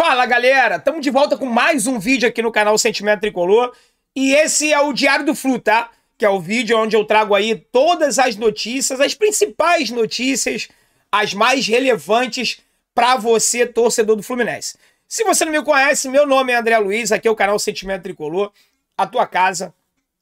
Fala, galera! Estamos de volta com mais um vídeo aqui no canal Sentimento Tricolor. E esse é o Diário do Flu, tá? Que é o vídeo onde eu trago aí todas as notícias, as principais notícias, as mais relevantes para você, torcedor do Fluminense. Se você não me conhece, meu nome é André Luiz, aqui é o canal Sentimento Tricolor, a tua casa,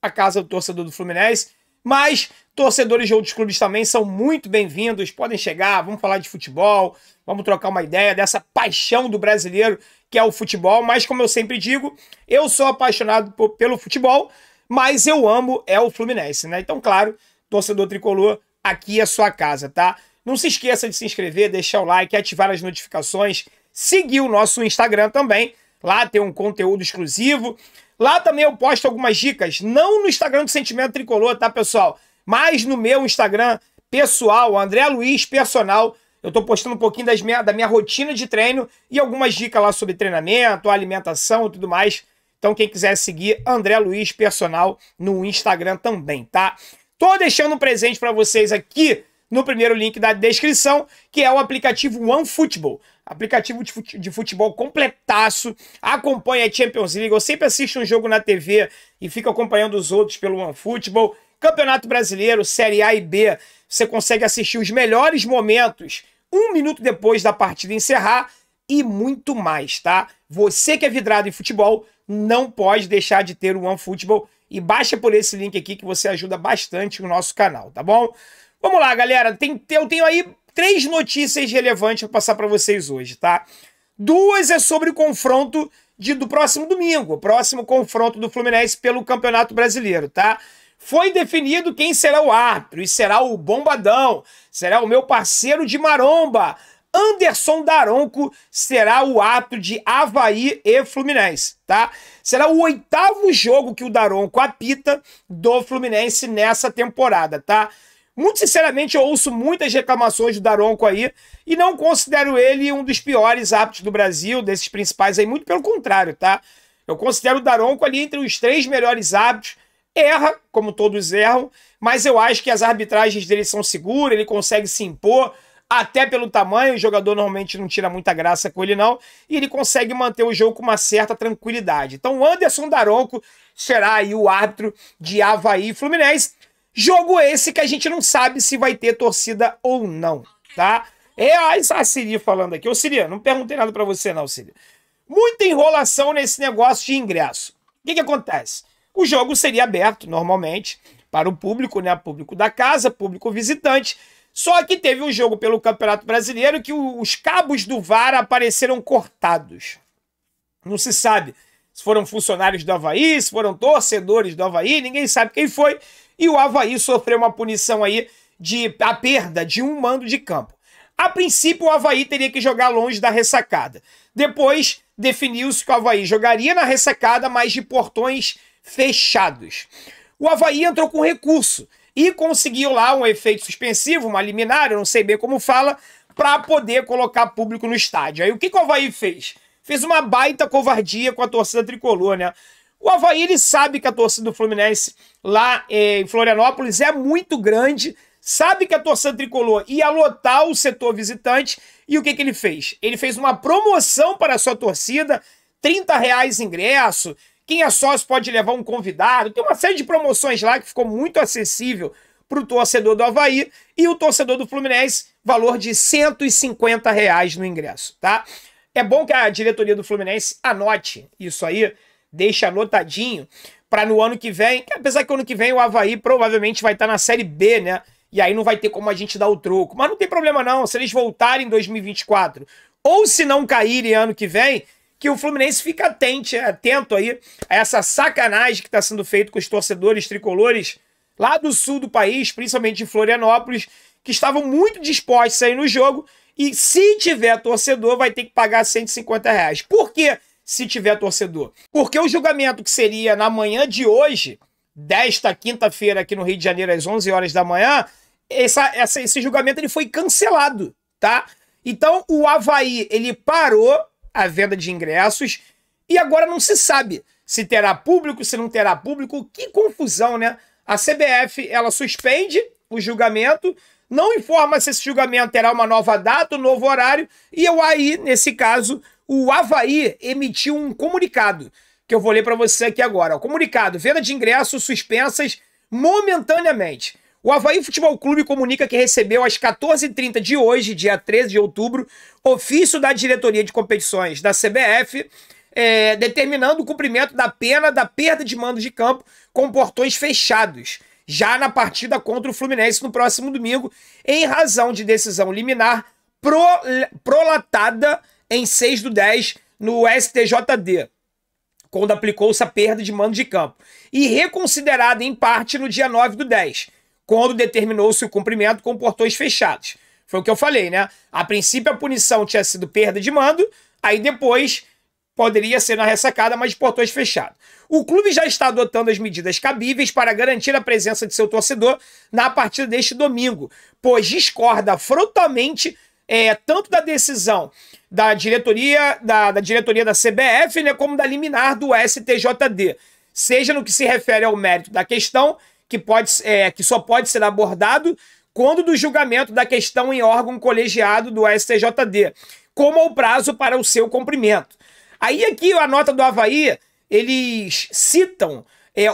a casa do torcedor do Fluminense. Mas torcedores de outros clubes também são muito bem-vindos, podem chegar, vamos falar de futebol, vamos trocar uma ideia dessa paixão do brasileiro que é o futebol. Mas como eu sempre digo, eu sou apaixonado pelo futebol, mas eu amo o Fluminense, né? Então, claro, torcedor tricolor, aqui é sua casa, tá? Não se esqueça de se inscrever, deixar o like, ativar as notificações, seguir o nosso Instagram também, lá tem um conteúdo exclusivo. Lá também eu posto algumas dicas, não no Instagram do Sentimento Tricolor, tá, pessoal? Mas no meu Instagram pessoal, André Luiz Personal, eu tô postando um pouquinho da minha rotina de treino e algumas dicas lá sobre treinamento, alimentação e tudo mais. Então quem quiser seguir, André Luiz Personal no Instagram também, tá? Tô deixando um presente para vocês aqui no primeiro link da descrição, que é o aplicativo OneFootball. Aplicativo de futebol completaço, acompanha a Champions League, eu sempre assisto um jogo na TV e fico acompanhando os outros pelo OneFootball. Campeonato Brasileiro, Série A e B, você consegue assistir os melhores momentos 1 minuto depois da partida encerrar e muito mais, tá? Você que é vidrado em futebol, não pode deixar de ter o OneFootball e baixa por esse link aqui que você ajuda bastante o nosso canal, tá bom? Vamos lá, galera, eu tenho aí 3 notícias relevantes para passar para vocês hoje, tá? 2 é sobre o confronto do próximo domingo, o próximo confronto do Fluminense pelo Campeonato Brasileiro, tá? Foi definido quem será o árbitro, e será o Bombadão, será o meu parceiro de maromba, Anderson Daronco, será o árbitro de Avaí e Fluminense, tá? Será o 8º jogo que o Daronco apita do Fluminense nessa temporada, tá? Muito sinceramente, eu ouço muitas reclamações do Daronco aí e não considero ele um dos piores árbitros do Brasil, desses principais aí, muito pelo contrário, tá? Eu considero o Daronco ali entre os 3 melhores árbitros. Erra, como todos erram, mas eu acho que as arbitragens dele são seguras, ele consegue se impor, até pelo tamanho, o jogador normalmente não tira muita graça com ele não, e ele consegue manter o jogo com uma certa tranquilidade. Então o Anderson Daronco será aí o árbitro de Avaí e Fluminense. Jogo esse que a gente não sabe se vai ter torcida ou não, tá? É a Siri falando aqui. Ô, Siri, não perguntei nada pra você não, Siri. Muita enrolação nesse negócio de ingresso. O que acontece? O jogo seria aberto, normalmente, para o público, né? Público da casa, público visitante. Só que teve um jogo pelo Campeonato Brasileiro que os cabos do VAR apareceram cortados. Não se sabe se foram funcionários do Avaí, se foram torcedores do Avaí, ninguém sabe quem foi. E o Avaí sofreu uma punição aí a perda de um mando de campo. A princípio, o Avaí teria que jogar longe da ressacada. Depois, definiu-se que o Avaí jogaria na ressacada, mas de portões fechados. O Avaí entrou com recurso e conseguiu lá um efeito suspensivo, uma liminar, eu não sei bem como fala, para poder colocar público no estádio. Aí o que o Avaí fez? Fez uma baita covardia com a torcida tricolor, né? O Avaí, ele sabe que a torcida do Fluminense lá em Florianópolis é muito grande, sabe que a torcida tricolor ia lotar o setor visitante, e o que ele fez? Ele fez uma promoção para a sua torcida, R$30 ingresso, quem é sócio pode levar um convidado, tem uma série de promoções lá que ficou muito acessível para o torcedor do Avaí, e o torcedor do Fluminense, valor de R$150 no ingresso, tá? É bom que a diretoria do Fluminense anote isso aí, deixa anotadinho, para no ano que vem, apesar que o ano que vem o Avaí provavelmente vai estar na Série B, né? E aí não vai ter como a gente dar o troco. Mas não tem problema não, se eles voltarem em 2024, ou se não caírem ano que vem, que o Fluminense fica atento aí a essa sacanagem que está sendo feita com os torcedores tricolores lá do sul do país, principalmente de Florianópolis, que estavam muito dispostos a ir no jogo, e se tiver torcedor vai ter que pagar R$150. Por quê? Se tiver torcedor. Porque o julgamento que seria na manhã de hoje, desta quinta-feira aqui no Rio de Janeiro, às 11 horas da manhã, esse julgamento ele foi cancelado, tá? Então o Avaí, ele parou a venda de ingressos e agora não se sabe se terá público, se não terá público. Que confusão, né? A CBF, ela suspende o julgamento, não informa se esse julgamento terá uma nova data, um novo horário, e eu aí, nesse caso, o Avaí emitiu um comunicado, que eu vou ler para você aqui agora. O comunicado: venda de ingressos suspensas momentaneamente. O Avaí Futebol Clube comunica que recebeu às 14h30 de hoje, dia 13 de outubro, ofício da diretoria de competições da CBF, determinando o cumprimento da pena da perda de mando de campo com portões fechados, já na partida contra o Fluminense no próximo domingo, em razão de decisão liminar prolatada em 6/10 no STJD, quando aplicou-se a perda de mando de campo, e reconsiderada em parte no dia 9/10, quando determinou-se o cumprimento com portões fechados. Foi o que eu falei, né? A princípio a punição tinha sido perda de mando, aí depois poderia ser na ressacada, mas de portões fechados. O clube já está adotando as medidas cabíveis para garantir a presença de seu torcedor na partida deste domingo, pois discorda frontalmente tanto da decisão da diretoria da CBF, né, como da liminar do STJD, seja no que se refere ao mérito da questão, que só pode ser abordado quando do julgamento da questão em órgão colegiado do STJD, como ao prazo para o seu cumprimento. Aí aqui a nota do Avaí, eles citam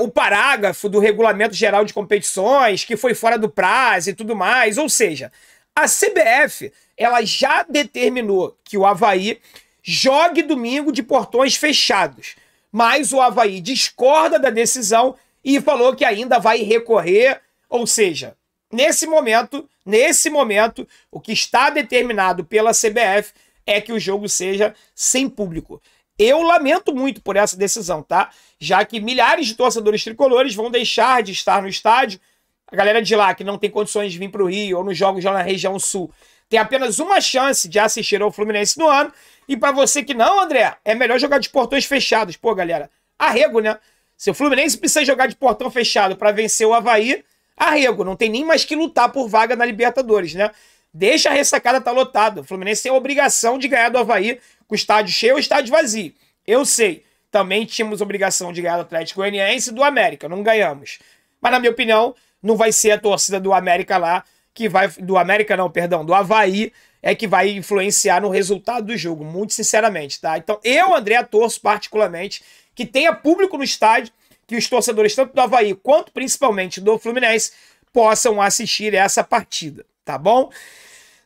o parágrafo do Regulamento Geral de Competições, que foi fora do prazo e tudo mais, ou seja, a CBF ela já determinou que o Avaí jogue domingo de portões fechados, mas o Avaí discorda da decisão e falou que ainda vai recorrer, ou seja, nesse momento, o que está determinado pela CBF é que o jogo seja sem público. Eu lamento muito por essa decisão, tá? Já que milhares de torcedores tricolores vão deixar de estar no estádio. A galera de lá que não tem condições de vir para o Rio ou nos jogos já na região sul tem apenas uma chance de assistir ao Fluminense no ano. E para você que não, André, é melhor jogar de portões fechados. Pô, galera, arrego, né? Se o Fluminense precisa jogar de portão fechado para vencer o Avaí, arrego. Não tem nem mais que lutar por vaga na Libertadores, né? Deixa a ressacada estar lotada. O Fluminense tem a obrigação de ganhar do Avaí com o estádio cheio ou estádio vazio. Eu sei. Também tínhamos obrigação de ganhar do Atlético Goianiense e do América. Não ganhamos. Mas, na minha opinião, não vai ser a torcida do América lá que vai... Do América não, perdão. Do Avaí é que vai influenciar no resultado do jogo. Muito sinceramente, tá? Então, eu, André, torço particularmente que tenha público no estádio, que os torcedores, tanto do Avaí quanto principalmente do Fluminense, possam assistir essa partida, tá bom?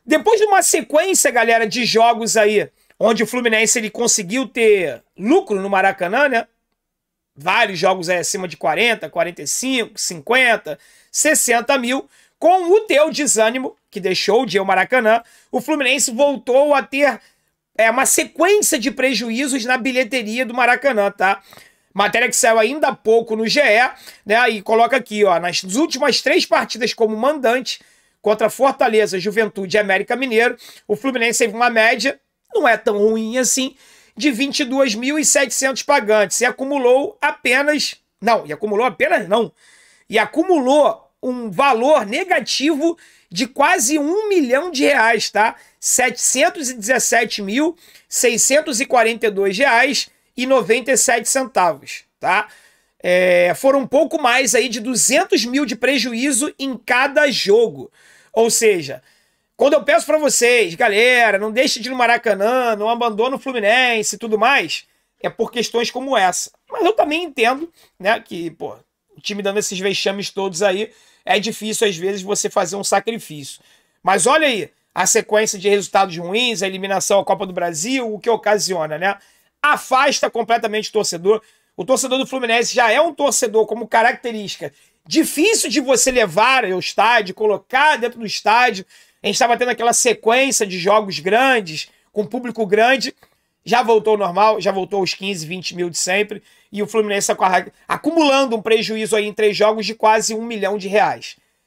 Depois de uma sequência, galera, de jogos aí, onde o Fluminense ele conseguiu ter lucro no Maracanã, né? Vários jogos aí acima de 40, 45, 50, 60 mil. Com o teu desânimo, que deixou de ir ao Maracanã, o Fluminense voltou a ter uma sequência de prejuízos na bilheteria do Maracanã, tá? Matéria que saiu ainda há pouco no GE, né? E coloca aqui, ó, nas últimas 3 partidas como mandante, contra Fortaleza, Juventude e América Mineiro, o Fluminense teve uma média, não é tão ruim assim, de 22.700 pagantes e acumulou apenas... Não, e acumulou apenas não. E acumulou um valor negativo de quase R$1 milhão, tá? R$717.642,97, tá? Foram um pouco mais aí de 200 mil de prejuízo em cada jogo. Ou seja, quando eu peço para vocês, galera, não deixe de ir no Maracanã, não abandone o Fluminense e tudo mais, é por questões como essa. Mas eu também entendo, né, que, pô, o time dando esses vexames todos aí, é difícil às vezes você fazer um sacrifício. Mas olha aí, a sequência de resultados ruins, a eliminação à Copa do Brasil, o que ocasiona, né? Afasta completamente o torcedor. O torcedor do Fluminense já é um torcedor como característica difícil de você levar ao estádio, colocar dentro do estádio. A gente estava tendo aquela sequência de jogos grandes, com público grande. Já voltou ao normal, já voltou aos 15, 20 mil de sempre. E o Fluminense está acumulando um prejuízo aí em 3 jogos de quase R$1 milhão.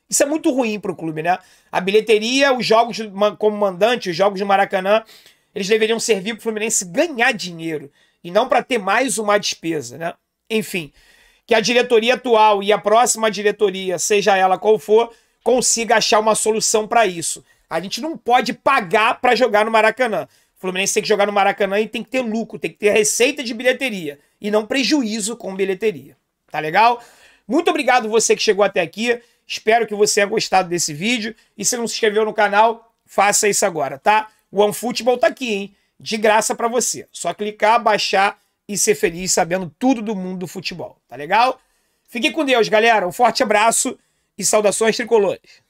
Isso é muito ruim para o clube, né? A bilheteria, os jogos como mandante, os jogos do Maracanã, eles deveriam servir para o Fluminense ganhar dinheiro e não para ter mais uma despesa, né? Enfim, que a diretoria atual e a próxima diretoria, seja ela qual for, consiga achar uma solução para isso. A gente não pode pagar para jogar no Maracanã. O Fluminense tem que jogar no Maracanã e tem que ter lucro, tem que ter receita de bilheteria e não prejuízo com bilheteria. Tá legal? Muito obrigado você que chegou até aqui. Espero que você tenha gostado desse vídeo. E se não se inscreveu no canal, faça isso agora, tá? O OneFootball tá aqui, hein? De graça pra você. Só clicar, baixar e ser feliz sabendo tudo do mundo do futebol, tá legal? Fique com Deus, galera. Um forte abraço e saudações tricolores.